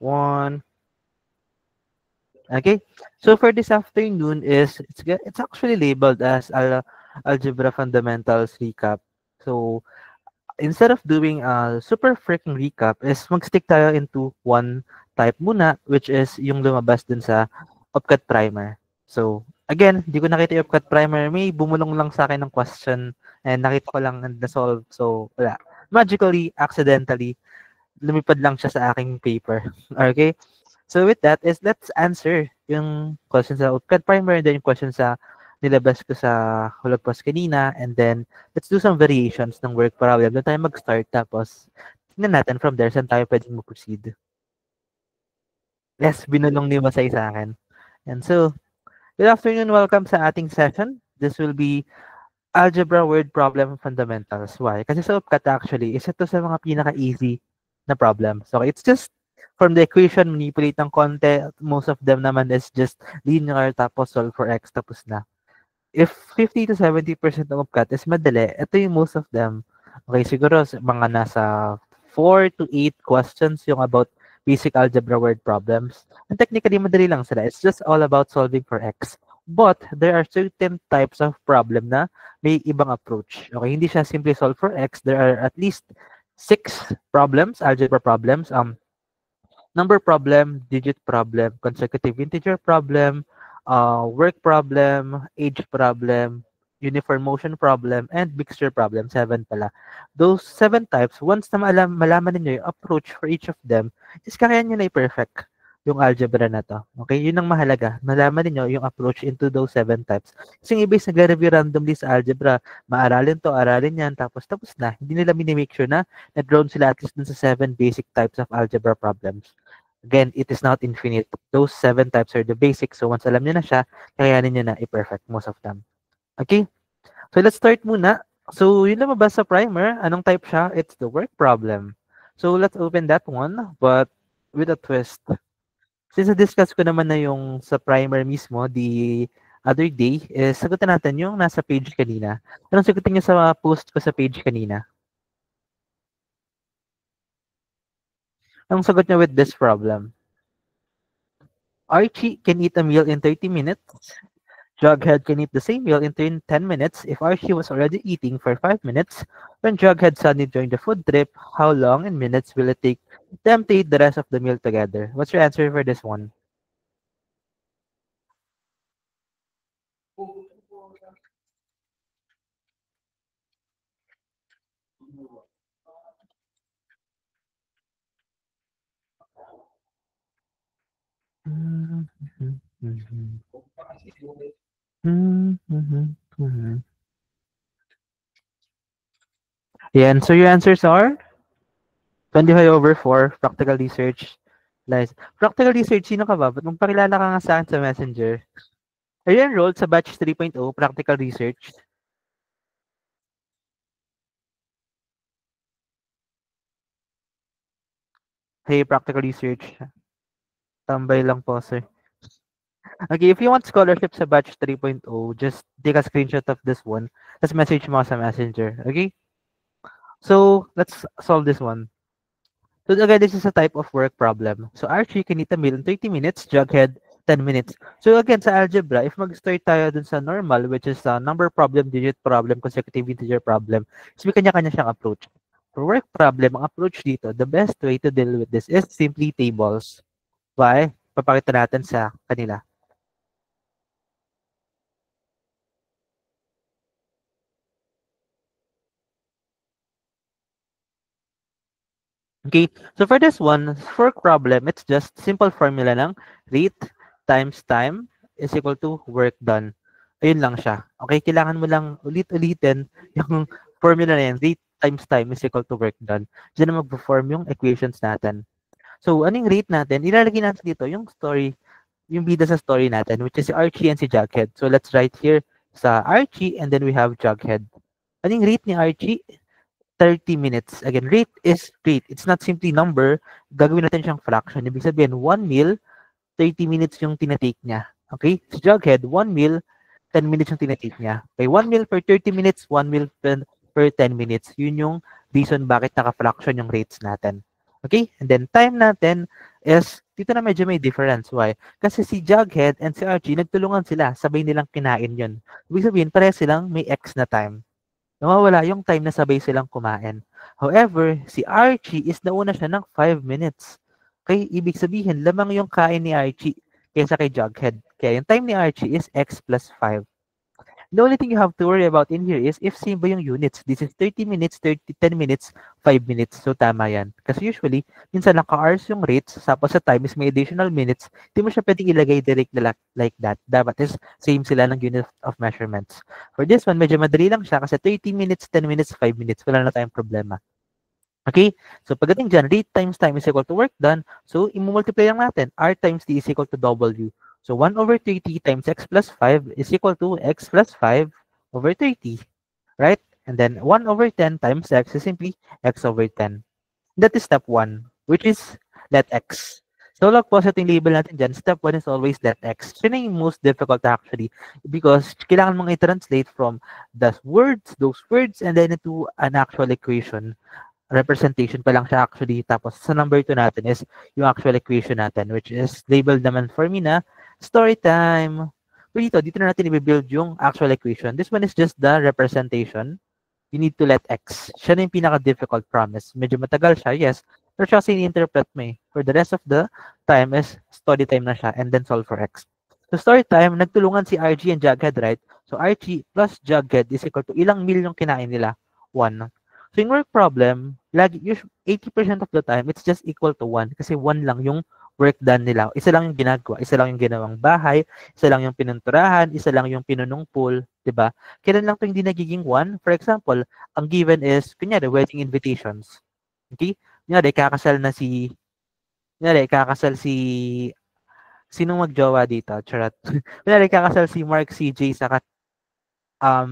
1. Okay, so for this afternoon it's actually labeled as algebra fundamentals recap. So instead of doing a super freaking recap, is mag-stick tayo into one type muna, which is yung lumabas dun sa OPCAT primer. So again, di ko nakita yung OPCAT primer, may bumulong lang sa akin ng question and nakita ko lang and na-solve. So wala, magically, accidentally, lumipad lang siya sa aking paper. Okay? So with that is let's answer yung question sa OPCAT primer and then yung question sa nilabas ko sa Hulog Post kanina, and then let's do some variations ng work problem. Doon tayo mag-start tapos tingnan natin from there saan tayo pwedeng mag-proceed. Yes, binulong ni Masay sa akin. And so, good afternoon, welcome sa ating session. This will be Algebra Word Problem Fundamentals. Why? Kasi sa OPCAT actually, isa to sa mga pinaka-easy na problem. So it's just from the equation, manipulate ng konti. Most of them naman is just linear tapos solve for x tapos na. If 50 to 70% ng OPCAT is madali, ito yung most of them. Okay, siguro mga nasa 4 to 8 questions yung about basic algebra word problems. And technically, madali lang sila. It's just all about solving for x. But there are certain types of problem na may ibang approach. Okay, hindi siya simply solve for x. There are at least 6 problems, algebra problems. Number problem, digit problem, consecutive integer problem, work problem, age problem, uniform motion problem, and mixture problem. 7 pala. Those 7 types, once na malaman ninyo yung approach for each of them, is kaya nyo na i-perfect yung algebra na to. Okay? Yun ang mahalaga. Malaman niyo yung approach into those 7 types. Kasi yung iba is nagre-review randomly sa algebra. Maaralin to, aralin yan, tapos na. Hindi nila mini-make sure na nag-ground sila at least dun sa 7 basic types of algebra problems. Again, it is not infinite. Those 7 types are the basics. So once alam niyo na siya, kayanin niyo na i-perfect most of them. Okay? So let's start muna. So yun lumabas sa primer. Anong type siya? It's the work problem. So let's open that one, but with a twist. Since na-discuss ko naman na yung sa primer mismo, the other day, sagutin natin yung nasa page kanina. Anong sagutin niyo sa post ko sa page kanina? Anong sagot niyo with this problem? Archie can eat a meal in 30 minutes. Jughead can eat the same meal in 10 minutes. If Archie was already eating for 5 minutes, when Jughead suddenly joined the food trip, how long in minutes will it take them to eat the rest of the meal together? What's your answer for this one? Yeah, so your answers are 25/4, practical research. Nice. Practical research, sino ka ba? Ba't magpakilala ka nga sa akin sa Messenger? Are you enrolled sa batch 3.0, practical research? Hey, practical research. Tambay lang po, sir. Okay, if you want scholarship sa batch 3.0, just take a screenshot of this one. Let's message mo sa Messenger. Okay? So, let's solve this one. So, again, this is a type of work problem. So, Archie can eat a meal in 30 minutes, Jughead, 10 minutes. So, again, sa algebra, if mag-start tayo dun sa normal, which is number problem, digit problem, consecutive integer problem, so may kanya-kanya siyang approach. For work problem, ang approach dito, the best way to deal with this is simply tables. Why? Papakita natin sa kanila. Okay, so for this one, for problem, it's just simple formula lang. Rate times time is equal to work done. Ayun lang siya. Okay, kailangan mo lang ulit-ulitin yung formula na yan. Rate times time is equal to work done. Diyan na mag-perform yung equations natin. So, anong rate natin? Ilalagay natin dito yung story, yung bida sa story natin, which is si Archie and si Jughead. So, let's write here sa Archie and then we have Jughead. Anong rate ni Archie? 30 minutes. Again, rate is rate. It's not simply number. Gagawin natin siyang fraction. Ibig sabihin, 1 meal, 30 minutes yung tinatake niya. Okay? So, Jughead, 1 meal, 10 minutes yung tinatake niya. Okay, 1 meal per 30 minutes, 1 meal per 10 minutes. Yun yung reason bakit naka-fraction yung rates natin. Okay? And then, time natin, is dito na medyo may difference. Why? Kasi si Jughead and si Archie, nagtulungan sila. Sabay nilang kinain yun. Ibig sabihin, pareha silang may X na time. Nawawala yung time na sabay silang kumain. However, si Archie is nauna siya ng 5 minutes. Kaya ibig sabihin, lamang yung kain ni Archie kaysa kay Jughead. Kaya yung time ni Archie is X plus 5. The only thing you have to worry about in here is if same ba yung units. This is 30 minutes, 10 minutes, 5 minutes. So, tama yan. Kasi usually, minsan naka-hours yung rates, tapos sa time is may additional minutes, di mo siya pwedeng ilagay direct na like that. Dapat is same sila ng unit of measurements. For this one, medyo madali lang siya kasi 30 minutes, 10 minutes, 5 minutes. Wala na tayong problema. Okay? So, pagdating dyan, rate times time is equal to work done. So, imumultiply lang natin. R times T is equal to W. So, 1 over 30 times x plus 5 is equal to x plus 5 over 30. Right? And then, 1 over 10 times x is simply x over 10. That is step 1, which is let x. So, log posit yung label natin dyan. Step 1 is always let x. Yun yung most difficult actually because kailangan mong i-translate from those words, and then into an actual equation. Representation pa lang siya actually. Tapos sa number 2 natin is yung actual equation natin, which is labeled naman for me na story time. Pero dito na natin i-build yung actual equation. This one is just the representation. You need to let x. Siya na yung pinaka-difficult promise. Medyo matagal siya, yes. Pero siya kasi ini-interpret mo eh. For the rest of the time is story time na siya and then solve for x. So story time, nagtulungan si Archie and Jughead, right? So Archie plus Jughead is equal to ilang meal yung kinain nila? 1. So yung work problem, 80% of the time, it's just equal to 1 kasi 1 lang yung work done nila. Isa lang yung ginagawa. Isa lang yung ginawang bahay, isa lang yung pinunturahan, isa lang yung pinunong pool, 'di ba? Kailan lang 'to hindi nagiging 1? For example, ang given is kunyari wedding invitations. Okay? Kunyari kakasal si sinong magjowa dito? Charot. Kunyari kakasal si Mark, CJ, saka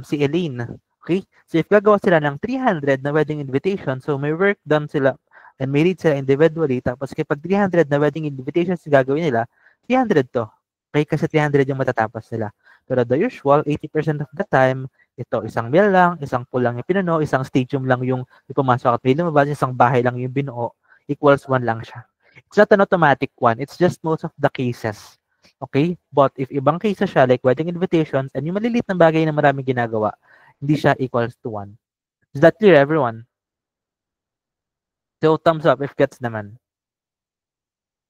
si Elaine. Okay? So if gagawa sila ng 300 na wedding invitation, so may work done sila and may read sila individually, tapos kapag 300 na wedding invitations gagawin nila, 300 to. Okay? Kasi 300 yung matatapos nila. Pero the usual, 80% of the time, ito, isang meal lang, isang pool lang yung pinuno, isang stadium lang yung pumasok at may lumabas, isang bahay lang yung binuo, equals 1 lang siya. It's not an automatic one. It's just most of the cases. Okay? But if ibang cases siya, like wedding invitations, and yung maliliit na bagay na maraming ginagawa, hindi siya equals to 1. Is that clear, everyone? So, thumbs up if gets naman.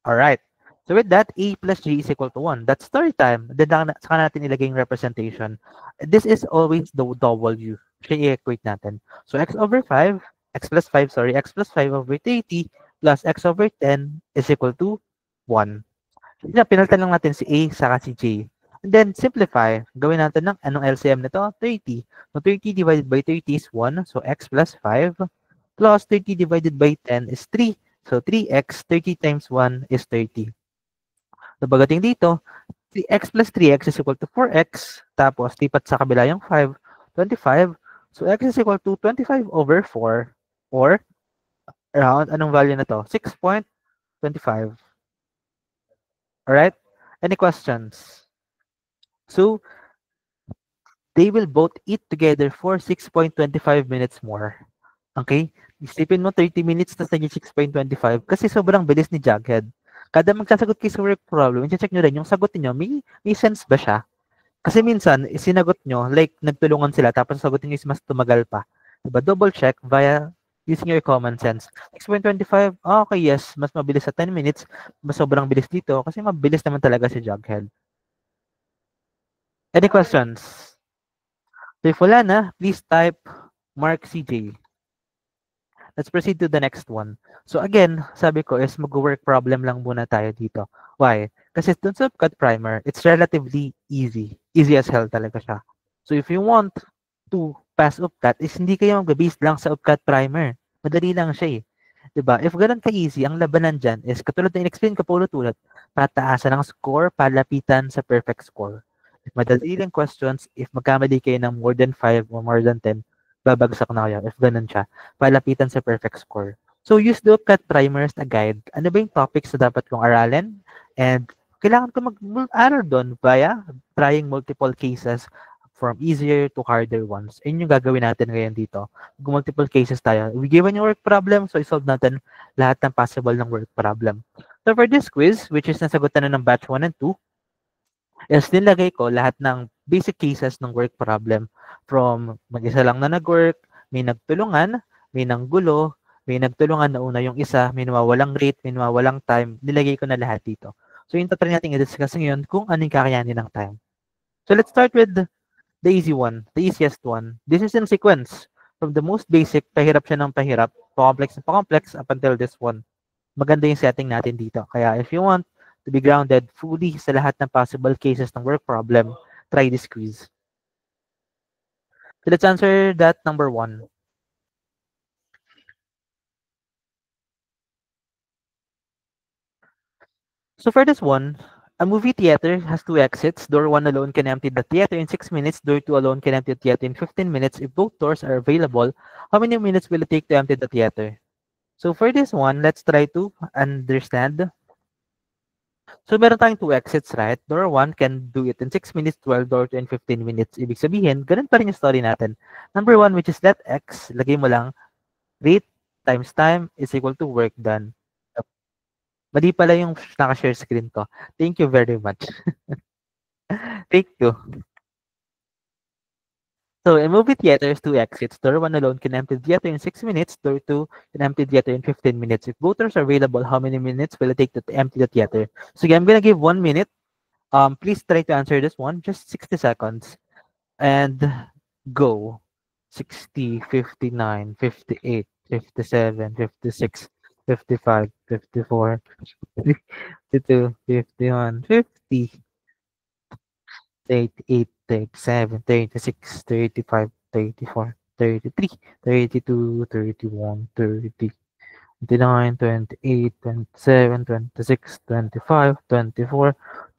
Alright. So, with that, A plus G is equal to 1. That's story time. Then, saka natin ilagay yung representation. This is always the W. Siya i-equate natin. So, x plus 5 over 30 plus x over 10 is equal to 1. Pinalitan lang natin si A saka si J. And then, simplify. Gawin natin ng anong LCM nito? 30. So, 30 divided by 30 is 1. So, x plus 5 plus 30 divided by 10 is 3. So, 3x, 30 times 1 is 30. So, pagdating dito, 3x plus 3x is equal to 4x. Tapos, lipat sa kabila yung 5, 25. So, x is equal to 25 over 4 or around, anong value na to? 6.25. Alright? Any questions? So, they will both eat together for 6.25 minutes more. Okay? Isipin mo 30 minutes na naging 6.25 kasi sobrang bilis ni Jughead. Kada magsasagot kayo sa work problem, i-check nyo rin yung sagot niyo, may sense ba siya? Kasi minsan, sinagot nyo, like nagtulungan sila tapos sagutin nyo is mas tumagal pa. Diba? Double check via using your common sense. 6.25, okay, yes, mas mabilis sa 10 minutes, mas sobrang bilis dito kasi mabilis naman talaga si Jughead. Any questions? So if wala na, please type Mark CJ. Let's proceed to the next one. So again, sabi ko is mag-work problem lang muna tayo dito. Why? Kasi dun sa upcut primer, it's relatively easy. Easy as hell talaga siya. So if you want to pass upcut, is hindi kayo mag-base lang sa upcut primer. Madali lang siya eh. Diba? If ganun ka-easy, ang labanan dyan is katulad na in-explain ko po ulit, pataasan ng score, palapitan sa perfect score. If madali lang questions, if magkamali kayo ng more than 5 or more than 10, babagsak na kayo if ganun siya. Palapitan sa perfect score. So, use the upcut primer as a guide. Ano ba yung topics na dapat kong aralin? And kailangan ko mag-aral doon via trying multiple cases from easier to harder ones. Yun yung gagawin natin ngayon dito. Multiple cases tayo. We given yung work problem, so isolve natin lahat ng possible ng work problem. So for this quiz, which is nasagutan na ng batch 1 and 2, is nilagay ko lahat ng basic cases ng work problem. From mag-isa lang na nag-work, may nagtulungan, may nanggulo, may nagtulungan na una yung isa, may nawawalang rate, may nawawalang time, nilagay ko na lahat dito. So yung tatry natin i-discuss ngayon kung ano yung kakayanin ng time. So let's start with the easy one, the easiest one. This is in sequence. From the most basic, pahirap siya ng pahirap, pa-complex na pa-complex up until this one. Maganda yung setting natin dito. Kaya if you want to be grounded fully sa lahat ng possible cases ng work problem, try this quiz. So let's answer that number 1. So for this one, a movie theater has 2 exits. Door 1 alone can empty the theater in 6 minutes. Door 2 alone can empty the theater in 15 minutes. If both doors are available, how many minutes will it take to empty the theater? So for this one, let's try to understand. So meron tayong 2 exits, right? Door 1 can do it in 6 minutes, 12 door 2 in 15 minutes. Ibig sabihin, ganun pa rin yung story natin. Number 1, which is let x, lagay mo lang, rate times time is equal to work done. Mali pala yung naka-share screen ko. Thank you very much. Thank you. So in movie theaters, 2 exits. Door 1 alone can empty the theater in 6 minutes. Door 2 can empty the theater in 15 minutes. If both doors are available, how many minutes will it take to empty the theater? So again, I'm gonna give 1 minute. Please try to answer this one. Just 60 seconds. And go. 60, 59, 58, 57, 56, 55, 54, 52, 51, 50. 38, 37, 36, 35, 34, 33, 32, 31, 30, 29, 28, 27, 26, 25, 24,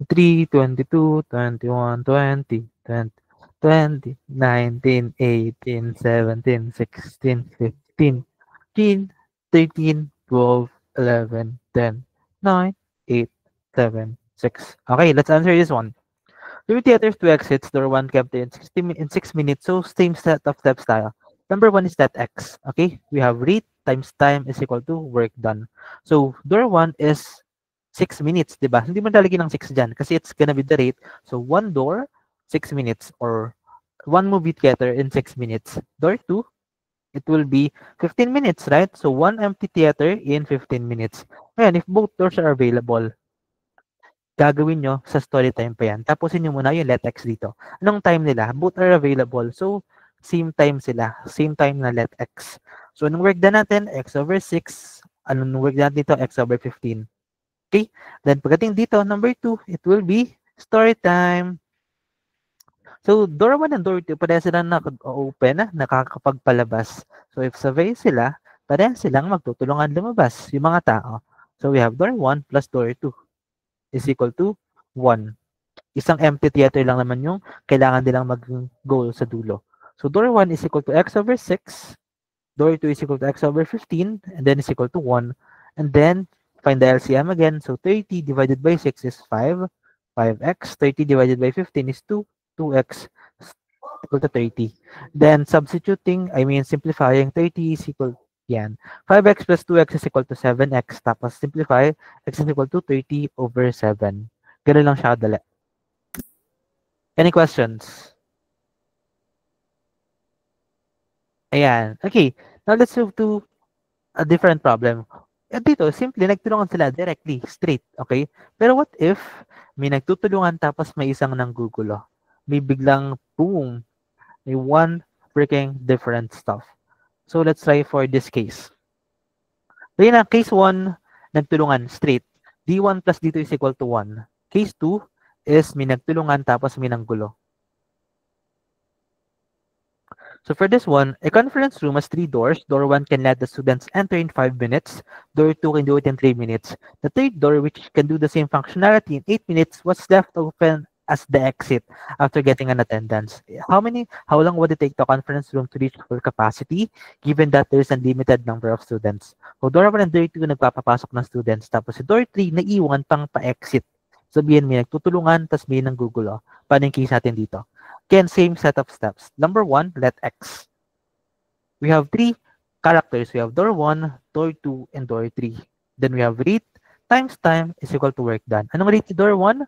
23, 22, 21, 20, 20, 20, 19, 18, 17, 16, 15, 15, 13, 12, 11, 10, 9, 8, 7, 6. Okay, let's answer this one. Movie theaters, 2 exits. Door 1 kept in 6 minutes. So, same set of steps tayo. Number 1 is that X. Okay? We have rate times time is equal to work done. So, door 1 is 6 minutes, di ba? Hindi mo lalagyan ng 6 dyan kasi it's gonna be the rate. So, 1 door, 6 minutes or 1 movie theater in 6 minutes. Door 2, it will be 15 minutes, right? So, 1 empty theater in 15 minutes. Ayan, if both doors are available, gagawin nyo sa story time pa yan. Tapusin nyo muna yung let x dito. Anong time nila? Both are available. So, same time sila. Same time na let x. So, anong work na natin? X over 6. Anong work natin dito? X over 15. Okay? Then, pagdating dito, number 2, it will be story time. So, door 1 and door 2, pareha silang naka-open, nakakapagpalabas. So, if survey sila, pareha silang magtutulungan lumabas, yung mga tao. So, we have door 1 plus door 2. Is equal to 1. Isang empty theater lang naman yung kailangan nilang mag-goal sa dulo. So, door 1 is equal to x over 6. Door 2 is equal to x over 15. And then is equal to 1. And then, find the LCM again. So, 30 divided by 6 is 5. 5x. 30 divided by 15 is 2. 2x equal to 30. Then, simplifying, 30 is equal yan. 5x plus 2x is equal to 7x. Tapos simplify, x is equal to 30 over 7. Ganun lang siya kadali. Any questions? Ayan. Okay. Now let's move to a different problem. Dito, simple, nagtulungan sila directly, straight. Okay? Pero what if may nagtutulungan tapos may isang nanggugulo? May biglang, boom, may one freaking different stuff. So let's try for this case. So yun na, case 1, nagtulungan, straight. D1 plus D2 is equal to 1. Case 2 is may nagtulungan tapos may nanggulo. So for this one, a conference room has 3 doors. Door 1 can let the students enter in 5 minutes. Door 2 can do it in 3 minutes. The third door, which can do the same functionality in 8 minutes, was left open as the exit after getting an attendance. How long would it take the conference room to reach full capacity given that there is a limited number of students? So door 1 and door 2 nagpapapasok ng students. Tapos si door 3 naiwan pang pa-exit. Sabihin may nagtutulungan, tapos may nanggugulo. Paano yung case natin dito? Again, same set of steps. Number 1, let X. We have 3 characters. We have door 1, door 2, and door 3. Then we have rate times time is equal to work done. Anong rate ni door 1?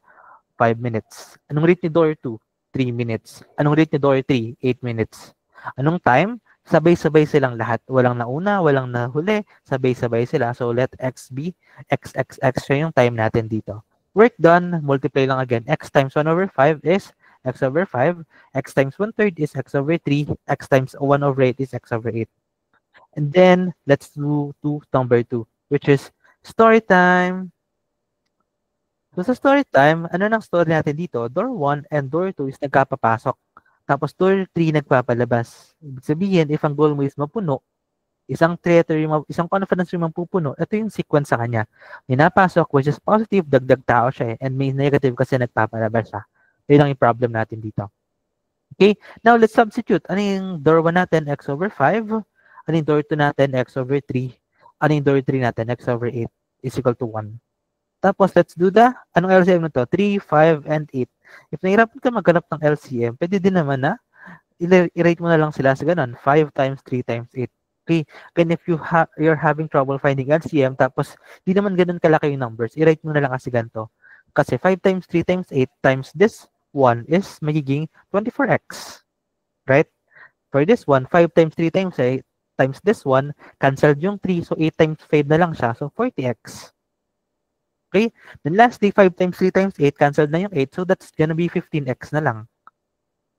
5 minutes. Anong rate ni door 2? 3 minutes. Anong rate ni door 3? 8 minutes. Anong time? Sabay-sabay silang lahat. Walang nauna, walang nahuli. Sabay-sabay sila. So let x be x, x, x siya yung time natin dito. Work done, multiply lang again. X times 1 over 5 is x over 5. X times 1/3 is x over 3. X times 1 over 8 is x over 8. And then, let's do number 2, which is story time. So sa story time, ano nang story natin dito? Door 1 and door 2 is nagkapapasok. Tapos door 3 nagpapalabas. Ibig sabihin, if ang goal mo is mapuno, isang territory, isang conference room ang pupuno, ito yung sequence sa kanya. May napasok, which is positive, dagdag tao siya and may negative kasi nagpapalabas siya. Yun lang yung problem natin dito. Okay, now let's substitute. Ano yung door 1 natin? X over 5. Ano yung door 2 natin? X over 3. Ano yung door 3 natin? X over 8 is equal to 1. Tapos, let's do anong LCM na to? 3, 5, and 8. If nahirapan ka maghanap ng LCM, pwede din naman na i-rate mo na lang sila sa ganun. 5 times 3 times 8. Okay? Again, if you're having trouble finding LCM, tapos di naman ganun kalaki yung numbers, i-rate mo na lang kasi ganito. Kasi 5 times 3 times 8 times this 1 is magiging 24x. Right? For this one, 5 times 3 times 8 times this one, canceled yung 3, so 8 times 5 na lang siya, so 40x. Okay? Then lastly, 5 times 3 times 8, canceled na yung 8. So that's gonna be 15x na lang.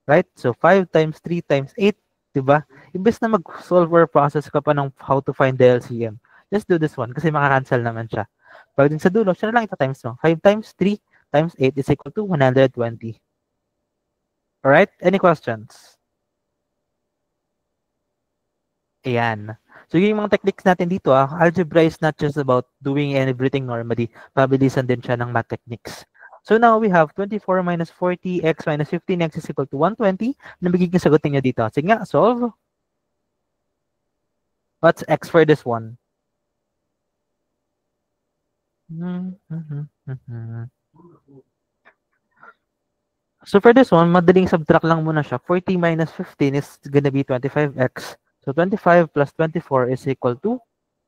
Right? So 5 times 3 times 8, diba? Imbes na mag-solve or process ka pa ng how to find the LCM, just do this one kasi maka-cancel naman siya. Pag din sa dulo, siya na lang ito times mo. 5 times 3 times 8 is equal to 120. Alright? Any questions? Ayan. So, yung mga techniques natin dito, algebra is not just about doing everything normally. Pabilisan din siya ng math techniques. So, now we have 24 minus 40, x minus 15x is equal to 120. Ano magiging sagutin niyo dito? Sige nga, solve. What's x for this one? So, for this one, madaling subtract lang muna siya. 40 minus 15 is gonna be 25x. So, 25 plus 24 is equal to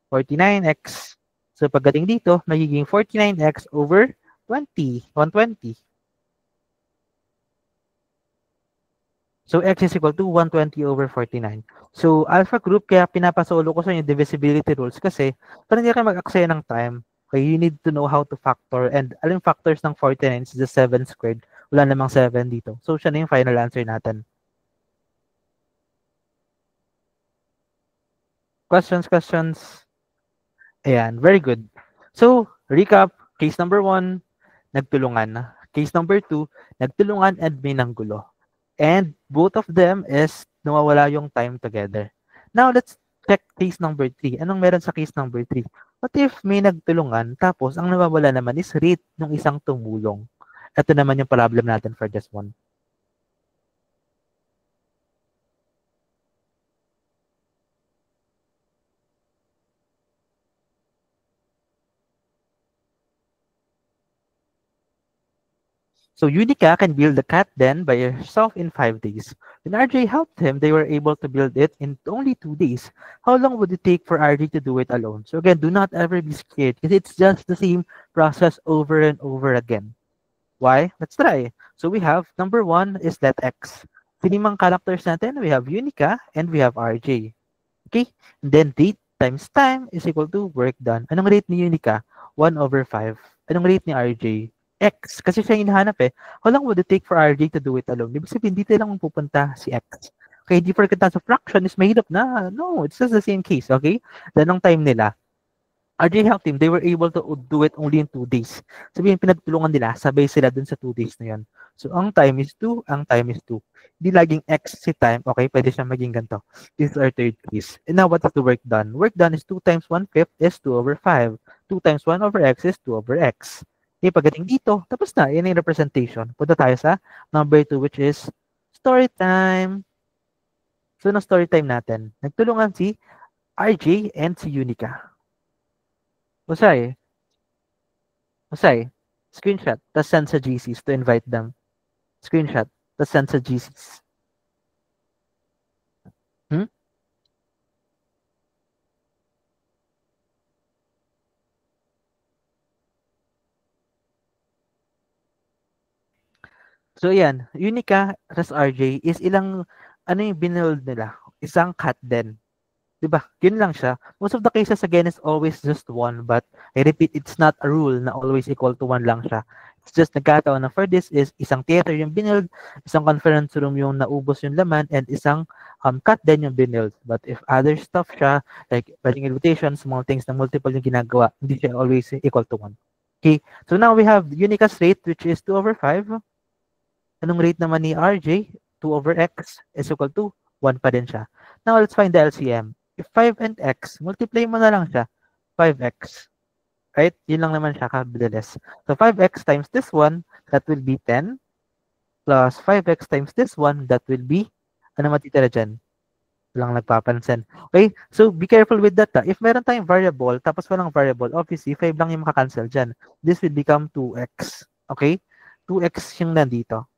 49x. So, pagdating dito, magiging 49x over 20, 120. So, x is equal to 120 over 49. So, alpha group, kaya pinapasolo ko sa inyo divisibility rules kasi para hindi kayo mag-aksaya ng time, okay, you need to know how to factor. And alam factors ng 49 is the 7 squared. Wala namang 7 dito. So, siya na yung final answer natin. Questions? Ayan, very good. So, recap, case number 1, nagtulungan. Case number 2, nagtulungan and may nanggulo. And both of them is nawawala yung time together. Now, let's check case number 3. Anong meron sa case number 3? What if may nagtulungan, tapos ang nawawala naman is rate ng isang tumulong? Ito naman yung problem natin for this one. So Unica can build the cat den by herself in 5 days. When RJ helped him, they were able to build it in only 2 days. How long would it take for RJ to do it alone? So again, do not ever be scared because it's just the same process over and over again. Why? Let's try. So we have number 1 is let X. Sino yung mga characters natin? We have Unica and we have RJ. Okay? And then rate times time is equal to work done. Anong rate ni Unica? 1 over 5. Anong rate ni RJ? X. Kasi siya yung hinahanap eh. How long would it take for RJ to do it alone? Ibig sabihin, dito lang pupunta si X. Okay, di forget sa fraction is mahirap na. No, it's just the same case. Okay? Then ang time nila, RJ helped him, they were able to do it only in 2 days. Sabihin, pinagtulungan nila, sabay sila dun sa 2 days na yun. So, ang time is 2, ang time is 2. Hindi laging X si time, okay, pwede siya maging ganito. This is our third case. And now, what is the work done? Work done is 2 times 1/5 is 2 over 5. 2 times 1 over X is 2 over X. Okay, pagdating dito, tapos na, yan yung representation. Punta tayo sa number 2, which is story time. So, na story time natin, nagtulungan si RJ and si Unica. Usay, screenshot, tapos send sa GCs to invite them. Screenshot, tapos send sa GCs. Hmm? So, yan. Unica plus RJ is ilang, ano yung binold nila? Isang cut din. 'Di ba? Yun lang siya. Most of the cases again is always just one, but I repeat, it's not a rule na always equal to one lang siya. It's just nagkataon na for this is isang theater yung binild, isang conference room yung naubos yung laman, and isang cut din yung binild. But if other stuff siya, like wedding invitation, small things na multiple yung ginagawa, hindi siya always equal to one. Okay, so now we have Unica's rate, which is 2 over 5. Anong rate naman ni RJ? 2 over x is equal to 1 pa din siya. Now, let's find the LCM. If 5 and x, multiply mo na lang siya. 5x. Right? Yun lang naman siya, kabilis. So, 5x times this one, that will be 10. Plus 5x times this one, that will be, ano matitira dyan? Walang nagpapansin. Okay? So, be careful with that. If meron tayong variable, tapos walang variable, obviously, 5 lang yung makakancel dyan. This will become 2x. Okay? 2x yung nandito.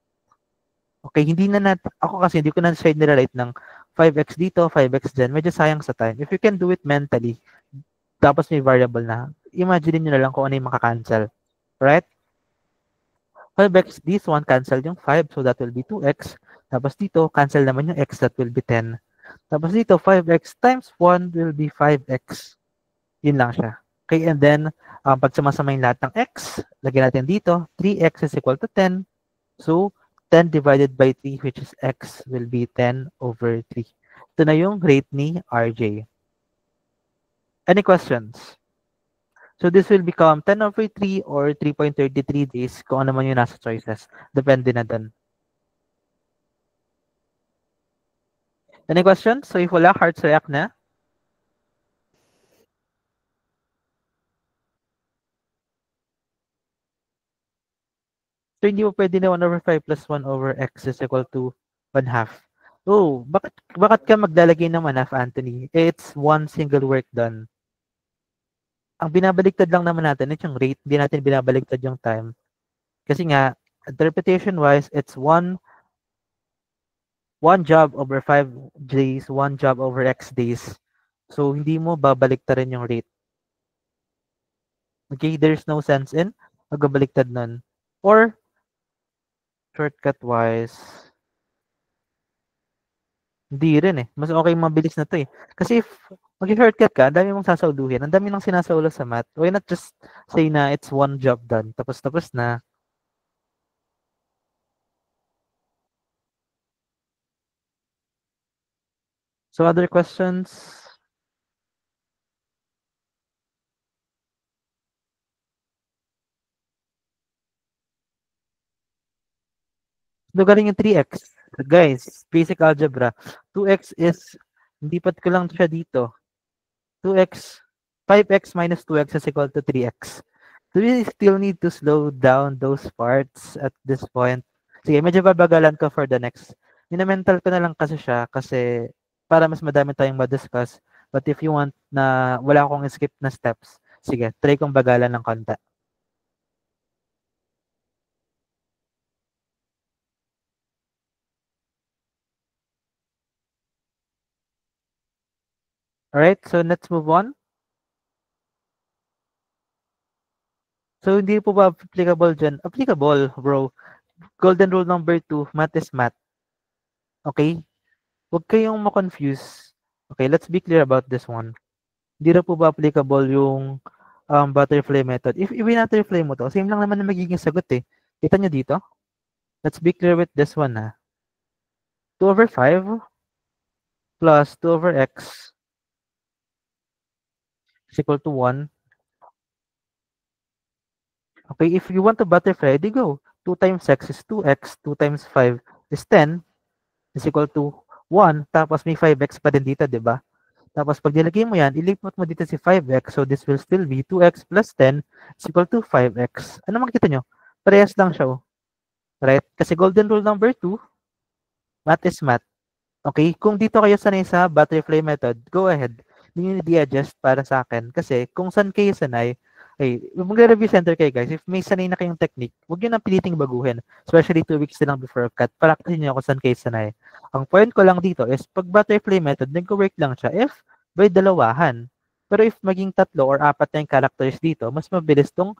Okay, hindi na ako kasi hindi ko na siya nirelate ng 5x dito, 5x dyan. Medyo sayang sa time. If you can do it mentally, tapos may variable na, imagine nyo na lang kung ano yung makakancel. Right? 5x, this one cancel yung 5, so that will be 2x. Tapos dito, cancel naman yung x, that will be 10. Tapos dito, 5x times 1 will be 5x. Yun lang siya. Okay, and then, pag sumasama yung lahat ng x, lagyan natin dito, 3x is equal to 10. So, 10 divided by 3, which is x, will be 10 over 3. Ito na yung rate ni RJ. Any questions? So this will become 10 over 3 or 3.33 days kung ano man yung nasa choices. Depende na dun. Any questions? So if wala, hearts react na. So hindi mo pwede na 1 over 5 plus 1 over x is equal to 1 half. Oh, bakit ka maglalagay ng 1 half, Anthony? It's one single work done. Ang binabaliktad lang naman natin, it's yung rate. Hindi natin binabaliktad yung time. Kasi nga, interpretation-wise, it's one job over 5 days, one job over x days. So, hindi mo babaliktarin yung rate. Okay, there's no sense in magbabaliktad nun. Or, shortcut-wise, hindi rin eh. Mas okay mabilis na to eh. Kasi if mag-shortcut ka, ang dami mong sasauluhin. Ang dami nang sinasaulo sa math. Why not just say na it's one job done. Tapos na. So, other questions? Lugarin yung 3x. Guys, basic algebra. 2x is, hindi pat ko lang siya dito. 2x, 5x minus 2x is equal to 3x. Do we still need to slow down those parts at this point? Sige, medyo babagalan ko for the next. Minamental ko na lang kasi siya kasi para mas madami tayong ma-discuss. But if you want na wala akong skip na steps, sige, try kong bagalan ng konti. Alright, so let's move on. So, hindi po ba applicable dyan? Applicable, bro. Golden rule number 2, math is math. Okay? Huwag kayong ma-confuse. Okay, let's be clear about this one. Hindi na po ba applicable yung butterfly method? If i-butterfly mo to, same lang naman na magiging sagot eh. Kita nyo dito? Let's be clear with this one ha. 2 over 5 plus 2 over x is equal to 1. Okay, if you want to butterfly, di go. 2 times x is 2x, 2 times 5 is 10, is equal to 1, tapos may 5x pa din dito, di ba? Tapos pag nilagay mo yan, ilipot mo dito si 5x, so this will still be 2x plus 10 is equal to 5x. Ano makikita nyo? Parehas lang siya, oh. Right? Kasi golden rule number 2, math is math. Okay? Kung dito kayo sanay sa butterfly method, go ahead. Hindi nyo i-adjust para sa akin. Kasi kung saan kayo sanay, okay, magre-review center kayo guys. If may sanay na kayong technique, huwag nyo nang piliting baguhin. Especially 2 weeks na lang before cut. Practice nyo kung saan kayo sanay. Ang point ko lang dito is pag butterfly method, nag-work lang siya if by dalawahan. Pero if maging 3 or 4 na yung characters dito, mas mabilis tong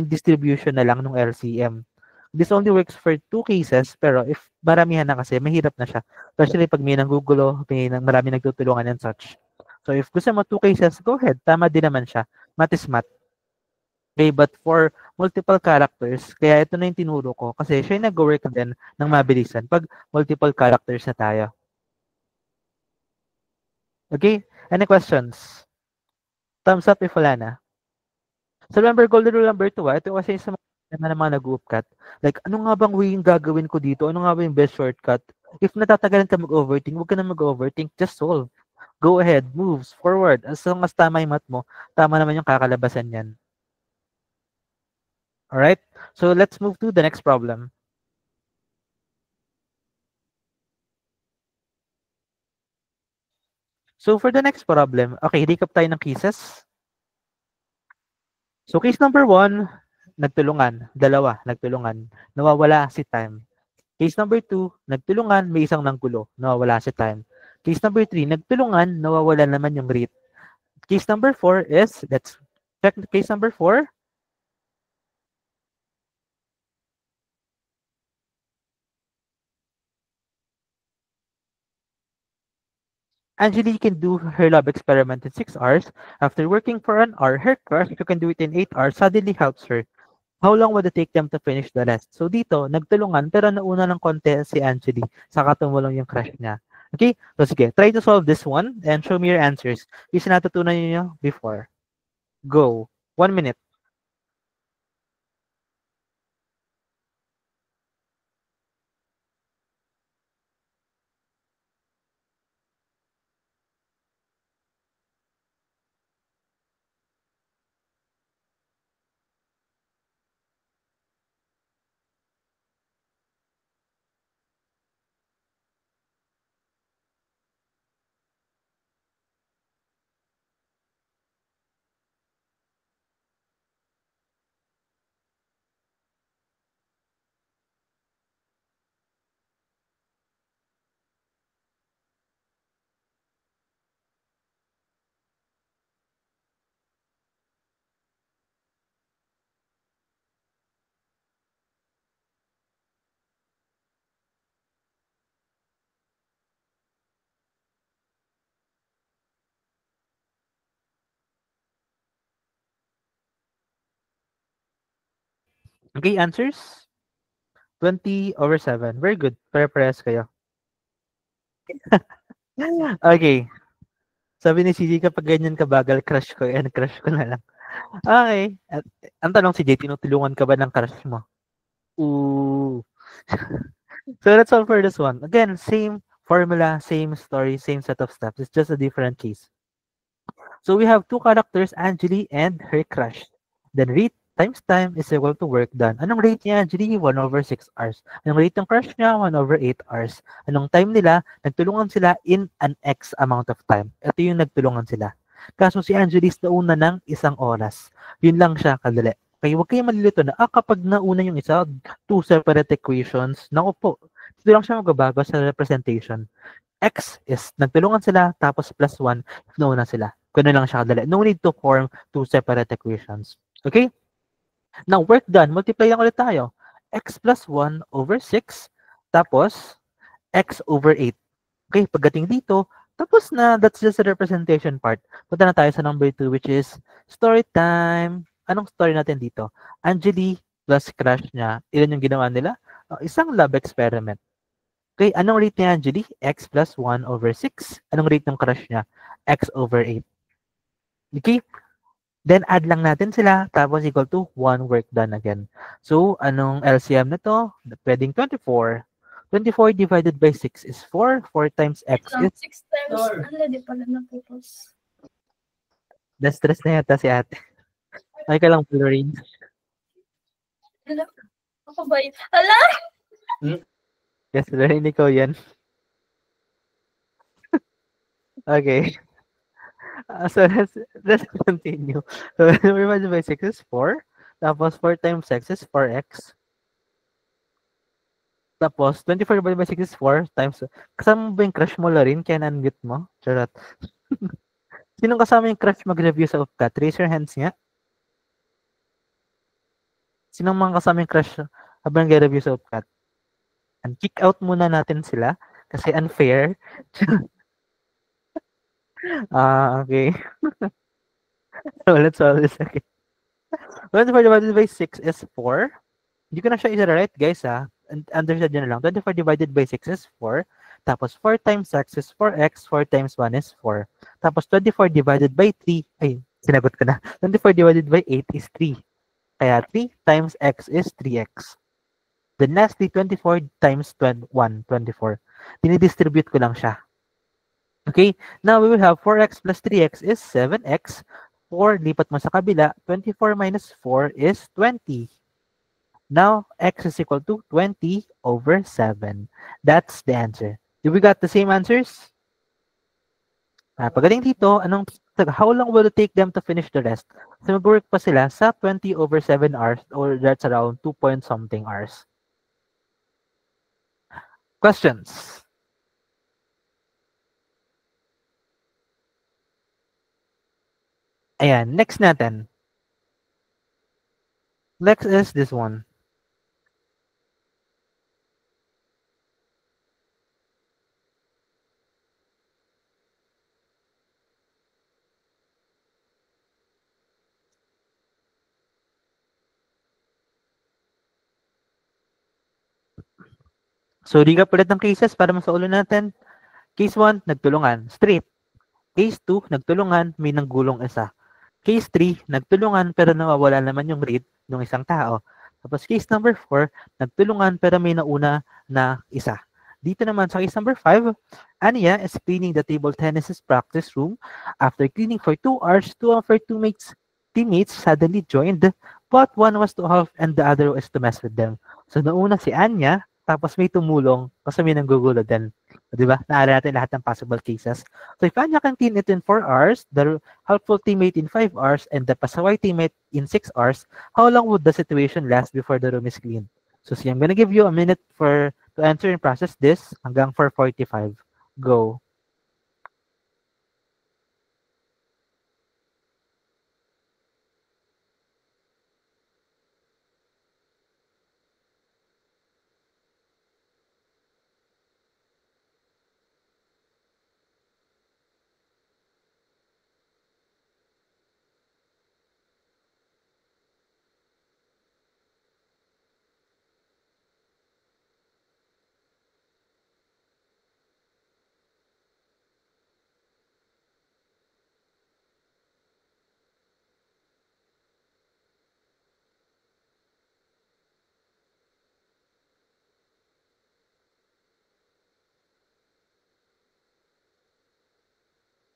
distribution na lang ng LCM. This only works for 2 cases, pero if maramihan na kasi, mahirap na siya. Especially pag may nanggugulo, marami nagtutulungan and such. So if gusto mo 2 cases, go ahead. Tama din naman siya. Math is math. Okay, but for multiple characters, kaya ito na yung tinuro ko kasi siya yung nag-work din ng mabilisan pag multiple characters na tayo. Okay? Any questions? Thumbs up if wala na. So remember, golden rule number 2, ito kasi sa mga nag-upcut. Like, ano nga bang way yung gagawin ko dito? Ano nga ba yung best shortcut? If natatagalan ka mag-overthink, huwag ka na mag-overthink, just solve. Go ahead, moves, forward. As long as tama yung math mo, tama naman yung kakalabasan yan. Alright? So let's move to the next problem. So for the next problem, okay, recap tayo ng cases. So case number 1, nagtulungan. Dalawa, nagtulungan. Nawawala si time. Case number 2, nagtulungan, may isang nanggulo. Nawawala si time. Case number 3, nagtulungan, nawawala naman yung rate. Case number 4 is, let's check case number 4. Angelique can do her lab experiment in 6 hours. After working for an hour, her crush, who can do it in 8 hours, suddenly helps her. How long would it take them to finish the rest? So dito, nagtulungan, pero nauna ng konti si Angelique. Saka tumulong yung crush niya. Okay? So sige, try to solve this one and show me your answers. Yung sinatutunan niyo before. Go. 1 minute. Okay, answers? 20/7. Very good. Pare-parehas kayo. Okay. Sabi ni CJ, kapag ganyan kabagal, crush ko. Yan, crush ko na lang. Okay. At, ang tanong si Jay, tinutulungan ka ba ng crush mo? Ooh. So that's all for this one. Again, same formula, same story, same set of steps. It's just a different case. So we have two characters, Angeli and her crush. Then rate times time is equal to work done. Anong rate niya, Angeli? 1/6 hours. Anong rate ng crush niya? 1/8 hours. Anong time nila? Nagtulungan sila in an X amount of time. Ito yung nagtulungan sila. Kaso si Angeli is nauna ng 1 oras. Yun lang siya kadali. Kaya huwag kayong malilito na, kapag nauna yung isa, 2 separate equations, naku po, dito lang siya magbabago sa representation. X is nagtulungan sila, tapos +1, nauna sila. Ganun lang siya kadali. No need to form 2 separate equations. Okay? Now, work done. Multiply lang ulit tayo. X plus 1/6, tapos X/8. Okay, pagdating dito, tapos na, that's just the representation part. Punta na tayo sa number 2, which is story time. Anong story natin dito? Angeli plus crush niya. Ilan yung ginawa nila? Isang lab experiment. Okay, anong rate ni Angeli? X plus 1/6. Anong rate ng crush niya? X/8. Okay? Then add lang natin sila, tapos equal to 1 work done again. So, anong LCM na to? Pwedeng 24. 24 divided by 6 is 4. 4 times X is... 6 times, ano, di pala napupos. Na-stress na yata si ate. Ay ka lang, Florine. Hala, ako ba yun? Hala! Yes, Florine, ikaw yan. Okay. So, let's continue. So, divided by 6 is 4. Tapos, 4 times X is 4X. Tapos, 24 divided by 6 is 4 times... Kasama mo ba yung crush mo, Lorin? Kaya na-unmute mo? Charot. Sinong kasama yung crush mag-review sa UPCAT? Raise your hands nga. Sinong mga kasama yung crush habang nag-review sa UPCAT. And kick out muna natin sila kasi unfair. Okay. So let's solve this again. 24 divided by 6 is 4. Hindi ko na siya isa-write, guys, ha. Understand nyo na lang. 24 divided by 6 is 4. Tapos 4 times x is 4x. 4 times 1 is 4. Tapos 24 divided by 3. Ay, sinagot ko na. 24 divided by 8 is 3. Kaya 3 times x is 3x. Then lastly, 24 times 1, 24. Dinidistribute ko lang siya. Okay, now we will have 4x plus 3x is 7x. 4, lipat mo sa kabila. 24 minus 4 is 20. Now, x is equal to 20 over 7. That's the answer. Do we got the same answers? Pagaling dito, how long will it take them to finish the rest? So, mag-work pa sila sa 20 over 7 hours, or that's around 2 point something hours. Questions? Ayan, next natin. Next is this one. So, recap ulit ng cases para masaulo natin. Case 1, nagtulungan. Straight. Case 2, nagtulungan, may nanggulong isa. Case 3, nagtulungan pero nawawala naman yung read ng isang tao. Tapos case number 4, nagtulungan pero may nauna na isa. Dito naman sa case number 5, Anya is cleaning the table tennis practice room. After cleaning for 2 hours, 2 of her teammates suddenly joined, but one was to help and the other was to mess with them. So nauna si Anya, tapos may tumulong kasi may nanggugulo din. Di ba? Naalala natin lahat ng possible cases. So if Anya can clean it in 4 hours, the helpful teammate in 5 hours, and the pasaway teammate in 6 hours, how long would the situation last before the room is cleaned? So see, I'm gonna give you a minute to answer and process this hanggang 4:45. Go.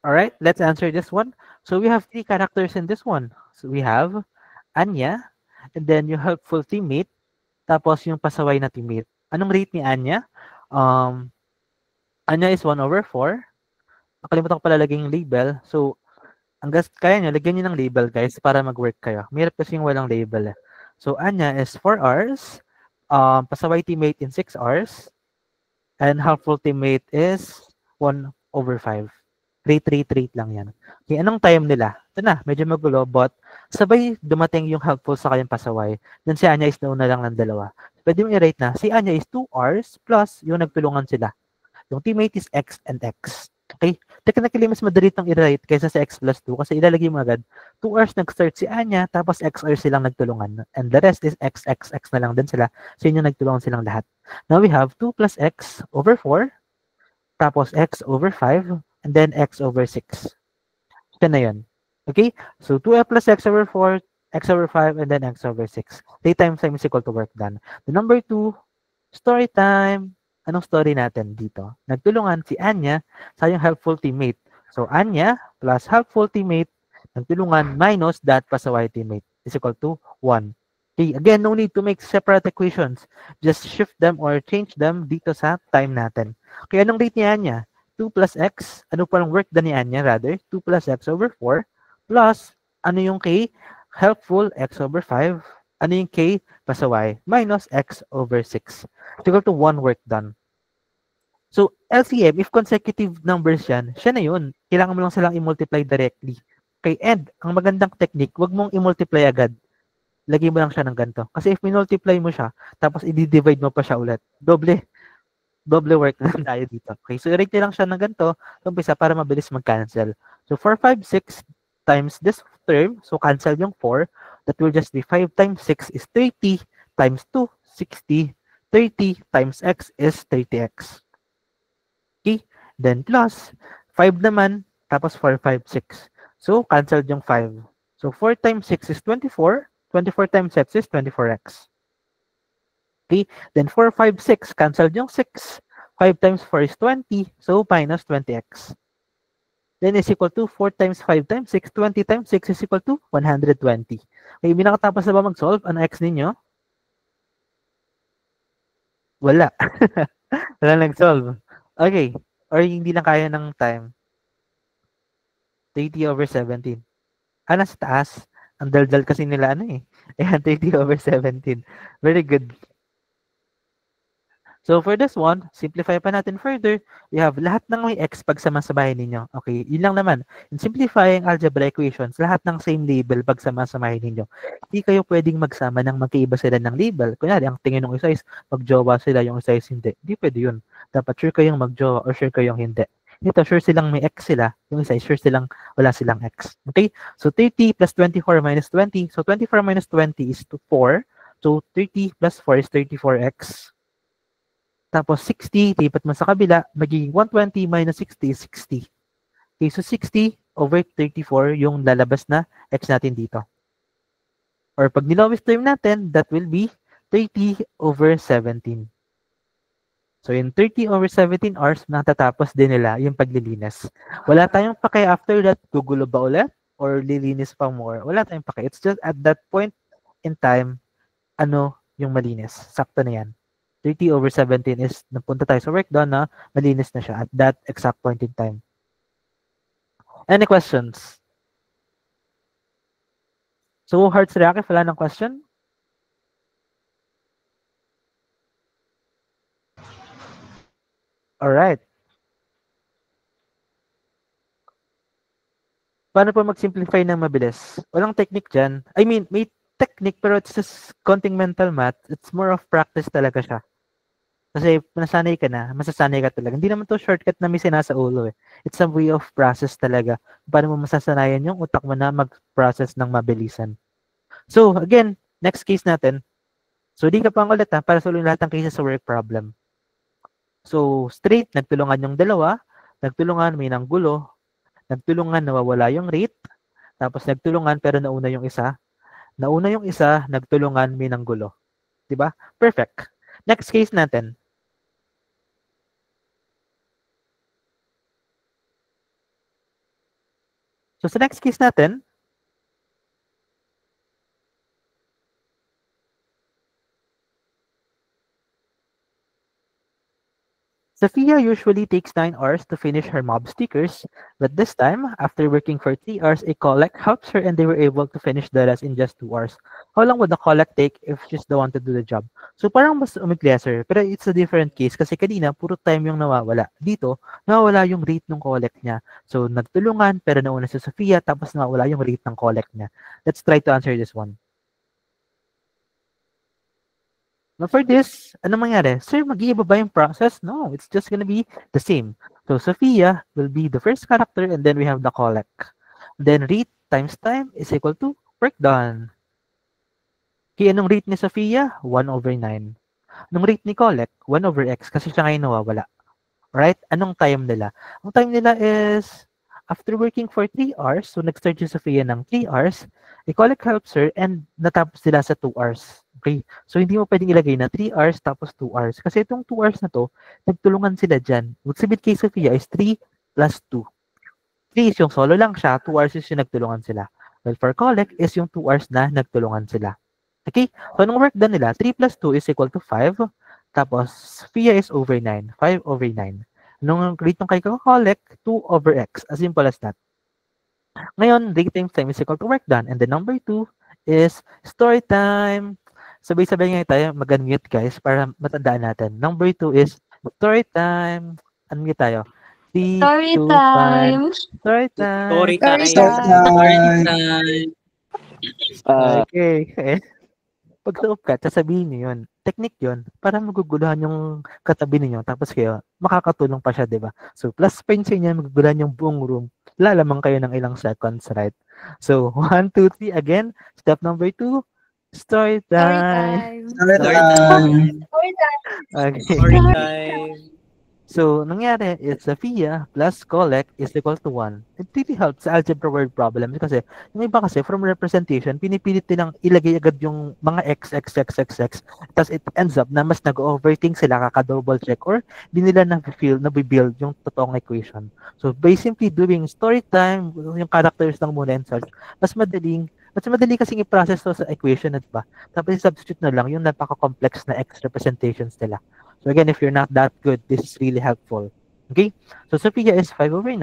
All right, let's answer this one. So we have 3 characters in this one. So we have Anya, and then yung helpful teammate, tapos yung pasaway na teammate. Anong rate ni Anya? Anya is 1/4. Nakalimutan ko pala laging label. So, kaya nyo, lagyan nyo ng label, guys, para mag-work kayo. Mahirap kasi yung walang label. So, Anya is 4 hours. Pasaway teammate in 6 hours. And helpful teammate is 1/5. Rate lang yan. Okay, anong time nila? Ito na, medyo magulo, but sabay dumating yung helpful sa kanyang pasaway. Then si Anya is nauna lang ng dalawa. Pwede mo i-rate na, si Anya is 2 hours plus yung nagtulungan sila. Yung teammate is X and X. Okay? Technically, mas madali itong i-rate kaysa sa X plus 2 kasi ilalagay mo agad. 2 hours nag-start si Anya, tapos X hours silang nagtulungan. And the rest is X, X, X na lang din sila. So yun yung nagtulungan silang lahat. Now we have 2 plus X over 4, tapos X over 5, and then X over 6. Ito na yun. Okay? So 2 plus X over 4, X over 5, and then X over 6. Daytime time is equal to work done. The number 2, story time. Anong story natin dito? Nagtulungan si Anya sa yung helpful teammate. So Anya plus helpful teammate, nagtulungan minus that pasaway teammate is equal to 1. Okay, again, no need to make separate equations. Just shift them or change them dito sa time natin. Okay, anong rate ni Anya? 2 plus X, ano palang work done ni Anya rather? 2 plus X over 4 plus, ano yung K? Helpful, X over 5. Ano yung K? Pasaway, minus X over 6. Equal to 1 work done. So, LCM, if consecutive numbers yan, siya na yun. Kailangan mo lang silang i-multiply directly. Okay, and ang magandang technique, wag mong i-multiply agad. lagay mo lang siya ng ganito. Kasi if minultiply mo siya, tapos i-divide mo pa siya ulit, doble work na tayo dito. Okay, so i-rate nyo lang siya ng ganito, umpisa para mabilis mag-cancel. So 4, 5, 6 times this term, so cancel yung 4, that will just be 5 times 6 is 30, times 2, 60, 30 times x is 30x. Okay, then plus 5 naman, tapos 4, 5, 6. So cancel yung 5. So 4 times 6 is 24, 24 times x is 24x. Okay, then 4, 5, 6, cancel yung 6. 5 times 4 is 20, so minus 20x. Then is equal to 4 times 5 times 6, 20 times 6 is equal to 120. Okay, nakatapos na ba mag-solve? Ano x ninyo? Wala. Wala nag-solve. Okay, or hindi na kaya ng time. 30 over 17. Nasa taas. Ang daldal kasi nila eh. Ayan, 30 over 17. Very good. So for this one, simplify pa natin further. We have lahat ng may x pag samasamahin ninyo. Okay, yun lang naman. In simplifying algebra equations, lahat ng same label pag samasamahin ninyo. Hindi kayo pwedeng magsama ng magkaiba sila ng label. Kunyari, ang tingin ng isa is magjowa sila, yung isa is hindi. Hindi pwede yun. Dapat sure kayong magjowa or sure kayong hindi. Ito, sure silang may x sila. Yung isa is sure silang wala silang x. Okay? So 30 plus 24 minus 20. So 24 minus 20 is 4. So 30 plus 4 is 34x. Tapos 60, lipat mo sa kabila, magiging 120 minus 60 is 60. Okay, so 60 over 34 yung lalabas na x natin dito. Or pag nilowest term natin, that will be 30 over 17. So in 30 over 17 hours, natatapos din nila yung paglilinis. Wala tayong pake after that, gugulo ba ulit? Or lilinis pa more? Wala tayong pake. It's just at that point in time, ano yung malinis. Sakto na yan. 30 over 17 is napunta tayo sa work done na malinis na siya at that exact point in time. Any questions? So, Hearts React, if wala ng question? Alright. Paano po mag-simplify ng mabilis? Walang technique dyan. I mean, may technique pero it's just konting mental math. It's more of practice talaga siya. Kasi nasanay ka na, masasanay ka talaga. Hindi naman to shortcut na may sinasa ulo eh. It's a way of process talaga. Paano mo masasanayan yung utak mo na mag-process ng mabilisan. So, again, next case natin. So, di ka pang ulit para solve lahat ng cases sa work problem. So, straight, nagtulungan yung dalawa. Nagtulungan, may nanggulo. Nagtulungan, nawawala yung rate. Tapos nagtulungan, pero nauna yung isa. Nauna yung isa, nagtulungan, may nanggulo. Diba? Perfect. Next case natin. So, sa next case natin, Sophia usually takes 9 hours to finish her mob stickers, but this time, after working for 3 hours, a collect helps her and they were able to finish the rest in just 2 hours. How long would the collect take if she's the one to do the job? So parang mas umikli, sir, pero it's a different case kasi kanina, puro time yung nawawala. Dito, nawawala yung rate ng collect niya. So nagtulungan, pero nauna si Sophia, tapos nawawala yung rate ng collect niya. Let's try to answer this one. Now for this, ano mangyari? Sir, mag-iiba ba yung process? No, it's just gonna be the same. So Sophia will be the first character and then we have the collect. Then rate times time is equal to work done. Kaya anong rate ni Sophia? 1 over 9. Anong rate ni collect? 1 over x kasi siya ngayon nawawala. Right? Anong time nila? Ang time nila is after working for 3 hours, so nag-start si Sophia ng 3 hours, i-collect helps her and natapos sila sa 2 hours. Okay? So, hindi mo pwedeng ilagay na 3 hours tapos 2 hours. Kasi itong 2 hours na to, nagtulungan sila dyan. Magsabit kay Sophia is 3 plus 2. 3 is yung solo lang siya, 2 hours is yung nagtulungan sila. Well, for collect is yung 2 hours na nagtulungan sila. Okay? So, anong work done nila? 3 plus 2 is equal to 5. Tapos, Sophia is over 9. 5 over 9. Anong rate ng kay collect? 2 over x. As simple as that. Ngayon, rate times time is equal to work done. And the number 2 is story time. Sabay-sabay nga tayo mag-unmute guys para matandaan natin. Number 2 is story time. Unmute tayo. 3, Story 2, time. 1. Story time. Story Story time. time. Story time. Okay. Pag sa UPCAT, sasabihin niyo yun. Technique yun para maguguluhan yung katabi ninyo tapos kayo, makakatulong pa siya, di ba? So, plus point sa inyo, maguguluhan yung buong room. Lalamang kayo ng ilang seconds, right? So, 1, 2, 3, again. Step number 2, story Story time. time. Story Story time. Story time. Okay. Story time. So, nangyari is Sophia plus collect is equal to 1. It really helps sa algebra word problems kasi yung iba kasi from representation, pinipilit nilang ilagay agad yung mga x. Tapos it ends up na mas nag-overthink sila, kaka-double check or di nila na-build yung totoong equation. So, by simply doing story time, yung characters lang muna and such, mas madali kasing i-process to sa equation, at ba? Tapos i-substitute na lang yung napaka-complex na x representations nila. So again, if you're not that good, this is really helpful. Okay? So Sophia is 5/9.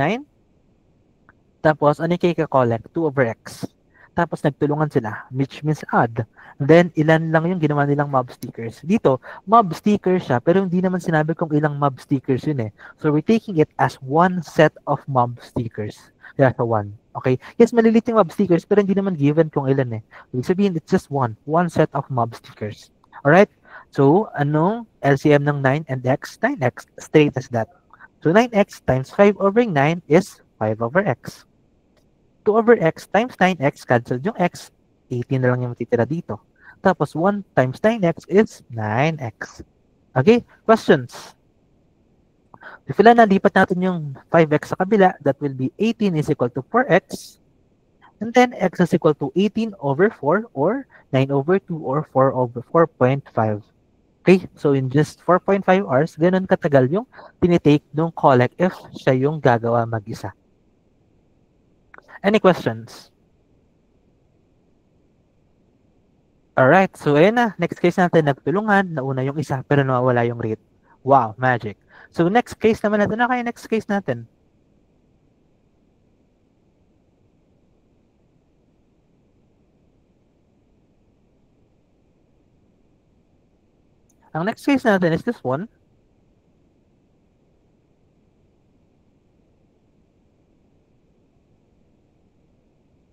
Tapos, ano yung kika-collect? 2/x. Tapos, nagtulungan sila, which means add. Then, ilan lang yung ginawa nilang mob stickers. Dito, mob stickers siya, pero hindi naman sinabi kung ilang mob stickers yun eh. So, we're taking it as one set of mob stickers. Kaya sa one. Okay? Yes, maliliit yung mob stickers, pero hindi naman given kung ilan eh. Ibig sabihin, it's just one set of mob stickers. Alright? So, anong LCM ng 9 and x? 9x. Straight as that. So, 9x times 5/9 is 5/x. 2/x times 9x, cancelled yung x. 18 na lang yung matitira dito. Tapos, 1 times 9x is 9x. Okay? Questions? If ilan nalipat natin yung 5x sa kabila, that will be 18 is equal to 4x. And then, x is equal to 18/4 or 9/2 or 4/4.5. Okay, so in just 4.5 hours, ganun katagal yung tinitake ng collect if siya yung gagawa mag-isa. Any questions? Alright, so ayan na. Next case natin, nagtulungan. Nauna yung isa, pero nawawala yung rate. Wow, magic. So next case naman natin. Ano kaya next case natin? Ang next case natin is this one.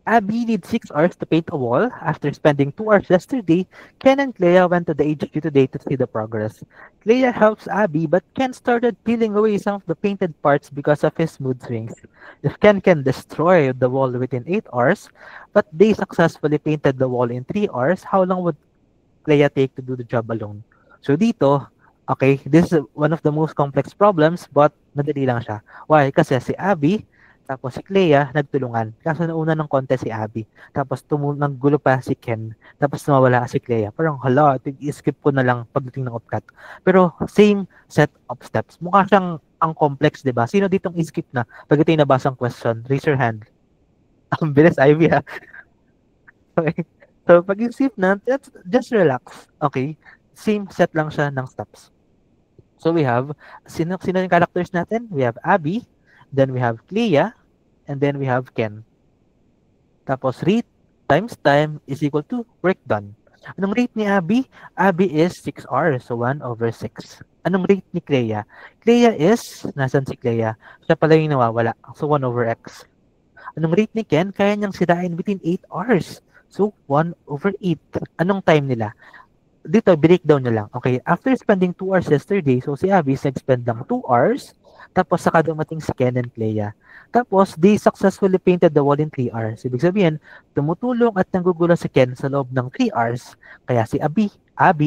Abby needs 6 hours to paint a wall. After spending 2 hours yesterday, Ken and Clea went to the HQ today to see the progress. Clea helps Abby, but Ken started peeling away some of the painted parts because of his mood swings. If Ken can destroy the wall within 8 hours, but they successfully painted the wall in 3 hours, how long would Clea take to do the job alone? So dito, okay, this is one of the most complex problems, but madali lang siya. Why? Kasi si Abby, tapos si Clea, nagtulungan. Kaso nauna ng konti si Abby. Tapos naggulo pa si Ken. Tapos nawala si Clea. Parang, hala, i-skip ko na lang pagdating ng upcut. Pero same set of steps. Mukha siyang ang complex, di ba? Sino ditong i-skip na? Pagdating nabasang question, raise your hand. Ang bilis, Ivy, ha? Okay. So, pag i-skip na, just relax. Okay? Same set lang siya ng steps. So, we have, sino yung characters natin? We have Abby, then we have Clea, and then we have Ken. Tapos, rate times time is equal to work done. Anong rate ni Abby? Abby is 6 hours, so 1/6. Anong rate ni Clea? Clea is, nasan si Clea? Siya pala yung nawawala, so 1/x. Anong rate ni Ken? Kaya niyang sirain within 8 hours. So, 1/8. Anong time nila? Dito, breakdown na lang. Okay, after spending 2 hours yesterday, so si Abby nag-spend lang 2 hours, tapos saka dumating si Ken and Clea. Tapos, they successfully painted the wall in 3 hours. Ibig sabihin, tumutulong at nanggugulo si Ken sa loob ng 3 hours, kaya si Abby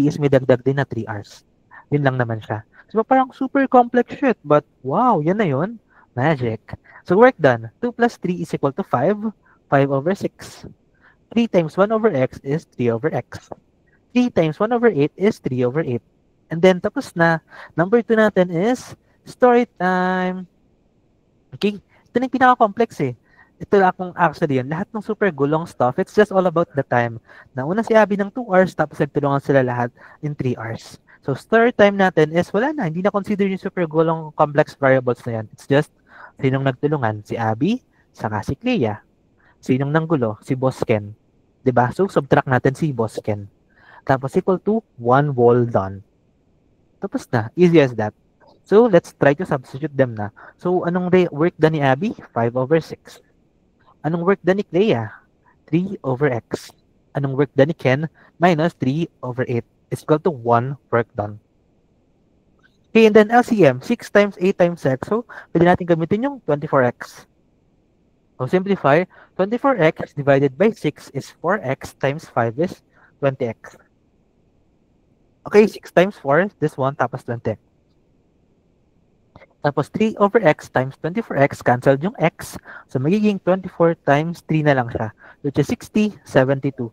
is may dagdag din na 3 hours. Yun lang naman siya. So, parang super complex shit, but wow, yan na yun. Magic. So, work done. 2 plus 3 is equal to 5. 5/6. 3 times 1/x is 3/x. 3 times 1/8 is 3/8. And then, tapos na. Number 2 natin is story time. Okay? Ito na yung pinaka-complex eh. Ito akong actually yun. Lahat ng super gulong stuff, it's just all about the time. Nauna si Abby ng 2 hours, tapos nagtulungan sila lahat in 3 hours. So, story time natin is wala na. Hindi na consider yung super gulong complex variables na yan. It's just, sinong nagtulungan? Si Abby, saka si Clea. Sinong nanggulo? Si Boss Ken. 'Di ba? So, subtract natin si Boss Ken. Tapos equal to 1 wall done. Tapos na. Easy as that. So, let's try to substitute them na. So, anong work done ni Abby? 5/6. Anong work done ni Clea? 3/x. Anong work done ni Ken minus 3 over 8 is equal to 1 work done. Okay, and then LCM, 6 times 8 times x. So, pwede natin gamitin yung 24x. So, simplify, 24x divided by 6 is 4x times 5 is 20x. Okay, 6 times 4, this one, tapos 20. Tapos 3 over x times 24x, cancelled yung x. So, magiging 24 times 3 na lang siya, which is 60, 72.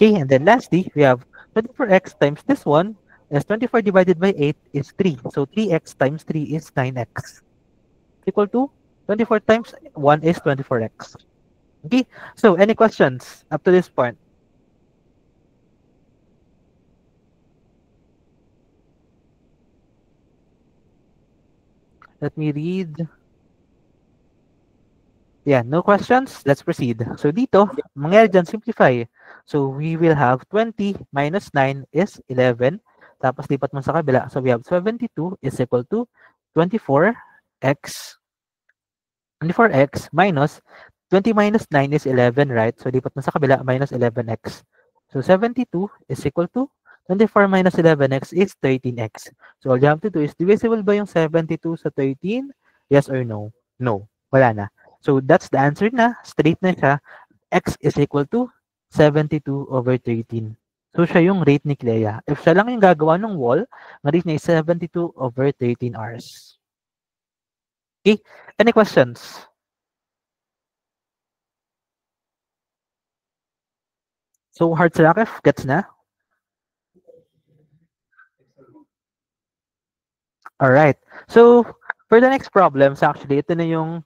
Okay, and then lastly, we have 24x times this one is 24 divided by 8 is 3. So 3x times 3 is 9x. Equal to 24 times 1 is 24x. Okay, so any questions up to this point? Let me read. Yeah, no questions. Let's proceed. So dito, mangyari dyan, simplify. So we will have 20 minus 9 is 11. Tapos lipat mo sa kabila. So we have 72 is equal to 24x. 24x minus 20 minus 9 is 11, right? So lipat mo sa kabila, minus 11x. So 72 is equal to 24 minus 11x is 13x. So all you have to do is divisible ba yung 72 sa 13? Yes or no? No. Wala na. So that's the answer na. Straight na siya. X is equal to 72 over 13. So siya yung rate ni Clea. If siya lang yung gagawa ng wall, ang rate niya is 72 over 13 hours. Okay? Any questions? So hard sa Rakef, gets na? Alright. So, for the next problems, actually, ito na yung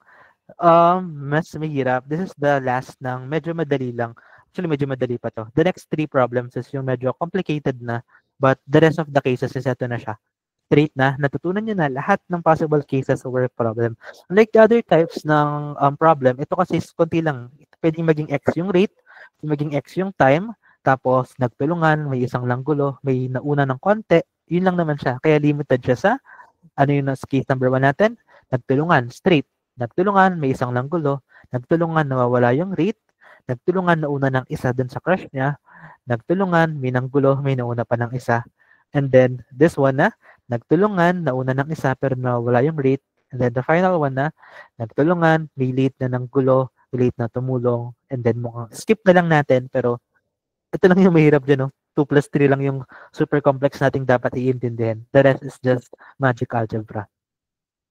mas mahirap. This is the last ng medyo madali lang. Actually, medyo madali pa to. The next 3 problems is yung medyo complicated na, but the rest of the cases is ito na siya. Straight na, natutunan nyo na lahat ng possible cases over problem. Unlike the other types ng problem, ito kasi is konti lang. Pwedeng maging x yung rate, maging x yung time, tapos nagtulungan, may isang langgulo, may nauna ng konti, yun lang naman siya. Kaya limited siya sa ano yung case number 1 natin? Nagtulungan, straight. Nagtulungan, may isang langgulo. Nagtulungan, nawawala yung rate. Nagtulungan, nauna ng isa dun sa crush niya. Nagtulungan, may nanggulo, may nauna pa ng isa. And then, this one na, nagtulungan, nauna ng isa pero nawawala yung rate. And then the final one na, nagtulungan, may late na nanggulo, may late na tumulong. And then mukhang skip na lang natin pero ito lang yung mahirap dyan, no? 2 plus 3 lang yung super complex nating dapat iintindihin. The rest is just magic algebra.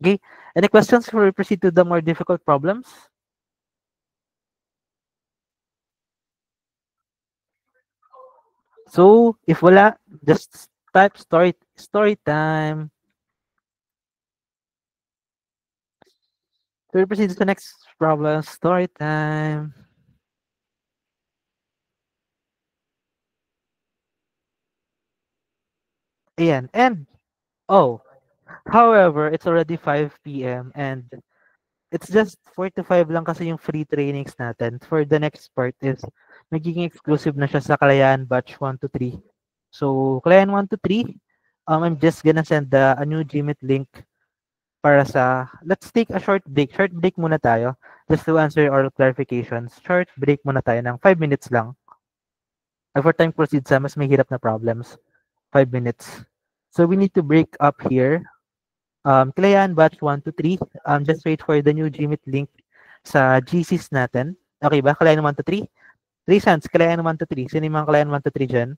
Okay? Any questions before we proceed to the more difficult problems? So, if wala, just type story time. So we proceed to the next problem, story time. Ayan. And, oh, however, it's already 5 p.m. and it's just 4 to 5 lang kasi yung free trainings natin. For the next part is magiging exclusive na siya sa Kalayaan Batch 1 to 3. So, Kalayaan 1 to 3, I'm just gonna send a new Gmeet link para sa, let's take a short break. Short break muna tayo just to answer all clarifications. Short break muna tayo ng 5 minutes lang. Before time proceeds sa mas mahirap na problems. 5 minutes. So, we need to break up here. Kalayaan Batch 1 to 3. Just wait for the new Gmeet link sa GCs natin. Okay ba? Kalayaan 1 to 3? 3 cents. Kalayaan 1 to 3. Sino yung mga Kalayaan 1 to 3 dyan?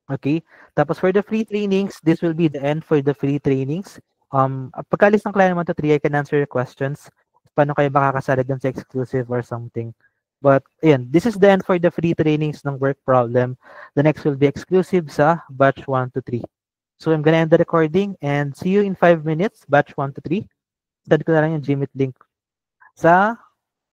Okay. Tapos for the free trainings, this will be the end for the free trainings. Pagkalis ng Kalayaan 1 to 3, I can answer your questions. Paano kayo makakasali dun sa exclusive or something. But, ayan, this is the end for the free trainings ng work problem. The next will be exclusive sa Batch 1 to 3. So I'm gonna end the recording and see you in 5 minutes, batch 1 to 3. Send ko na lang yung Gmeet link sa